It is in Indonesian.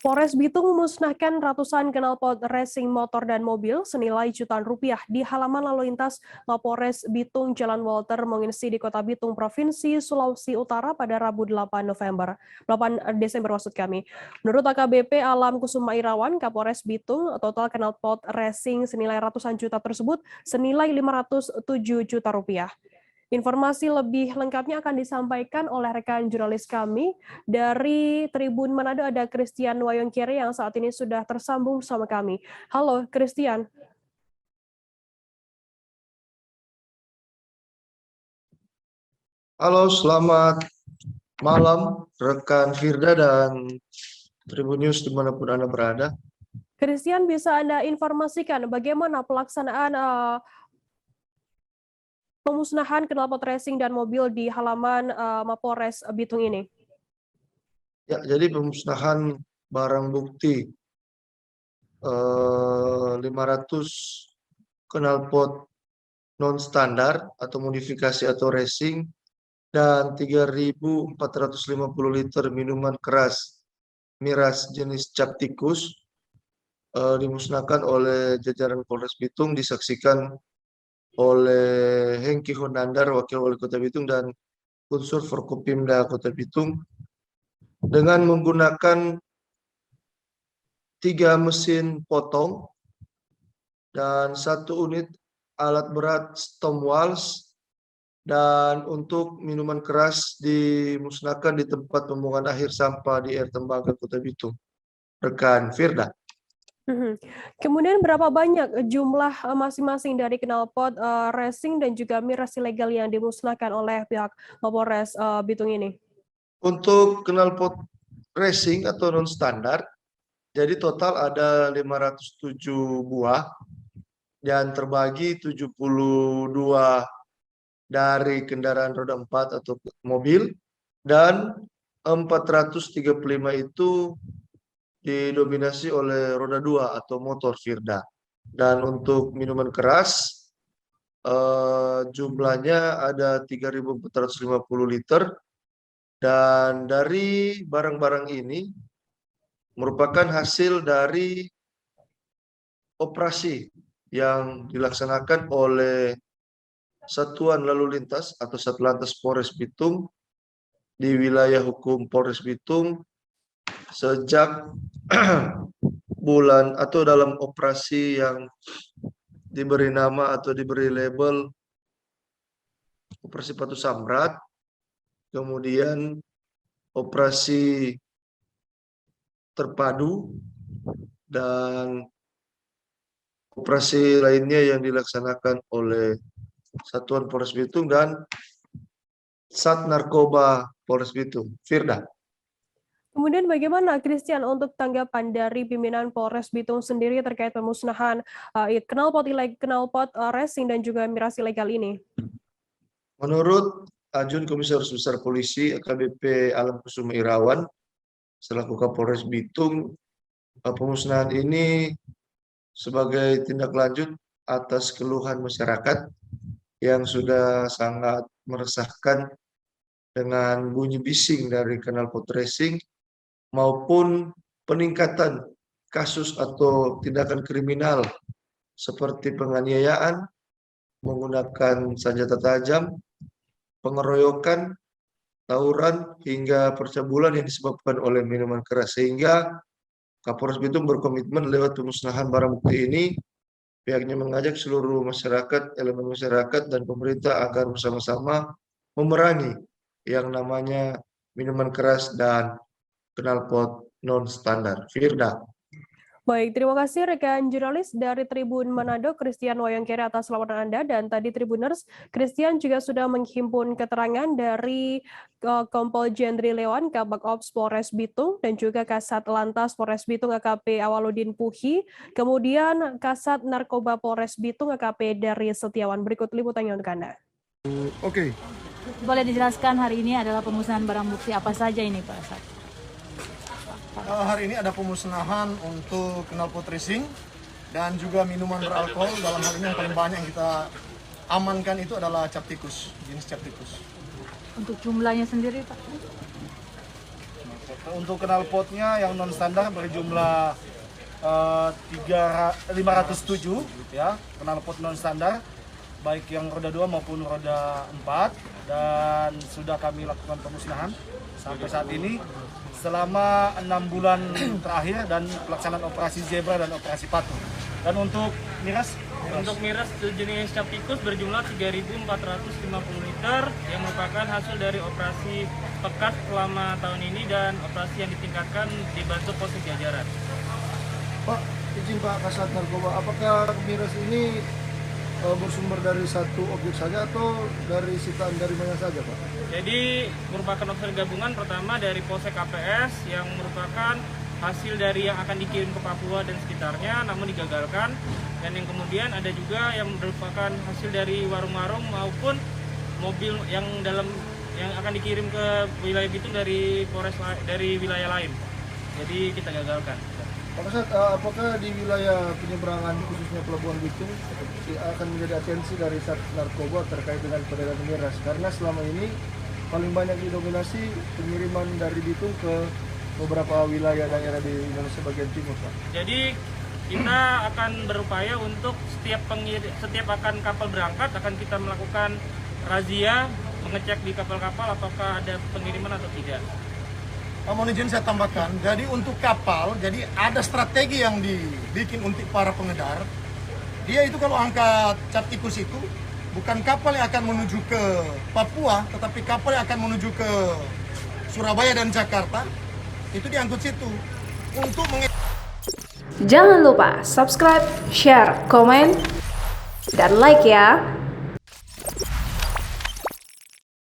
Polres Bitung memusnahkan ratusan knalpot racing motor dan mobil senilai jutaan rupiah di halaman lalu lintas Mapolres Bitung Jalan Walter Monginsi di Kota Bitung, Provinsi Sulawesi Utara pada Rabu 8 Desember maksud kami. Menurut AKBP Alam Kusuma Irawan, Kapolres Bitung, total knalpot racing senilai ratusan juta tersebut senilai 507 juta rupiah. Informasi lebih lengkapnya akan disampaikan oleh rekan jurnalis kami dari Tribun Manado, ada Christian Wayongkiri yang saat ini sudah tersambung bersama kami. Halo Christian. Halo, selamat malam rekan Firda dan Tribun News dimanapun Anda berada. Christian, bisa Anda informasikan bagaimana pelaksanaan pemusnahan knalpot racing dan mobil di halaman Mapolres Bitung ini? Ya, jadi pemusnahan barang bukti 500 knalpot non standar atau modifikasi atau racing dan 3.450 liter minuman keras miras jenis cap tikus dimusnahkan oleh jajaran Polres Bitung, disaksikan oleh Hengki Honandar, Wakil Wali Kota Bitung, dan unsur Forkopimda Kota Bitung dengan menggunakan 3 mesin potong dan 1 unit alat berat Storm Walls, dan untuk minuman keras dimusnahkan di tempat pembuangan akhir sampah di Air Tembaga Kota Bitung. Rekan Firda. Kemudian berapa banyak jumlah masing-masing dari knalpot racing dan juga miras ilegal yang dimusnahkan oleh pihak Mapolres Bitung ini? Untuk knalpot racing atau non standar, jadi total ada 507 buah dan terbagi 72 dari kendaraan roda 4 atau mobil dan 435 itu didominasi oleh roda 2 atau motor Firda. Dan untuk minuman keras jumlahnya ada 3.450 liter, dan dari barang-barang ini merupakan hasil dari operasi yang dilaksanakan oleh Satuan Lalu Lintas atau Satlantas Polres Bitung di wilayah hukum Polres Bitung sejak bulan atau dalam operasi yang diberi nama atau diberi label Operasi Patu Samrat, kemudian operasi terpadu, dan operasi lainnya yang dilaksanakan oleh Satuan Polres Bitung dan Sat Narkoba Polres Bitung. Firda. Kemudian bagaimana Christian untuk tanggapan dari pimpinan Polres Bitung sendiri terkait pemusnahan knalpot racing dan juga miras ilegal ini? Menurut Ajun Komisaris Besar Polisi AKBP Alam Kusuma Irawan selaku Kapolres Bitung, pemusnahan ini sebagai tindak lanjut atas keluhan masyarakat yang sudah sangat meresahkan dengan bunyi bising dari knalpot racing maupun peningkatan kasus atau tindakan kriminal seperti penganiayaan menggunakan senjata tajam, pengeroyokan, tawuran, hingga percabulan yang disebabkan oleh minuman keras. Sehingga Kapolres Bitung berkomitmen lewat pemusnahan barang bukti ini, pihaknya mengajak seluruh masyarakat, elemen masyarakat, dan pemerintah agar bersama-sama memerangi yang namanya minuman keras dan knalpot non standar. Firda. Baik, terima kasih rekan jurnalis dari Tribun Manado, Christian Wayongkiri atas laporan Anda. Dan tadi Tribuners, Christian juga sudah menghimpun keterangan dari Kompol Jendri Lewan, Kabak Ops Polres Bitung, dan juga Kasat Lantas Polres Bitung AKP Awaludin Puhi, kemudian Kasat Narkoba Polres Bitung AKP Dari Setiawan. Berikut liputannya untuk Anda. Oke. Boleh dijelaskan hari ini adalah pemusnahan barang bukti apa saja ini Pak Kasat? Hari ini ada pemusnahan untuk knalpot racing dan juga minuman beralkohol. Dalam hal ini yang paling banyak yang kita amankan itu adalah cap tikus, jenis cap tikus. Untuk jumlahnya sendiri Pak? Untuk knalpotnya yang non standar berjumlah 507 ya, knalpot non standar baik yang roda 2 maupun roda 4, dan sudah kami lakukan pemusnahan sampai saat ini selama 6 bulan terakhir dan pelaksanaan operasi zebra dan operasi patuh. Dan untuk miras jenis cap tikus berjumlah 3.450 liter yang merupakan hasil dari operasi pekat selama tahun ini dan operasi yang ditingkatkan dibantu Polsek jajaran. Pak, izin Pak Kasat Narkoba, apakah miras ini bersumber dari satu objek saja atau dari sitaan dari mana saja Pak? Jadi merupakan operasi gabungan pertama dari Polsek KPS yang merupakan hasil dari yang akan dikirim ke Papua dan sekitarnya namun digagalkan, dan yang kemudian ada juga yang merupakan hasil dari warung-warung maupun mobil yang akan dikirim ke wilayah Bitung dari wilayah lain. Jadi kita gagalkan. Pak Kasat, apakah di wilayah penyeberangan khususnya Pelabuhan Bitung akan menjadi atensi dari Satgas Narkoba terkait dengan perdagangan miras? Karena selama ini paling banyak didominasi pengiriman dari Bitung ke beberapa wilayah daerah di Indonesia bagian timur, Pak. Jadi kita akan berupaya untuk setiap akan kapal berangkat akan kita melakukan razia, mengecek di kapal-kapal apakah ada pengiriman atau tidak. mohon izin saya tambahkan, jadi untuk kapal, jadi ada strategi yang dibikin untuk para pengedar. Dia itu kalau angkat cap tikus itu, bukan kapal yang akan menuju ke Papua, tetapi kapal yang akan menuju ke Surabaya dan Jakarta, itu diangkut situ. Untuk Jangan lupa subscribe, share, komen, dan like ya.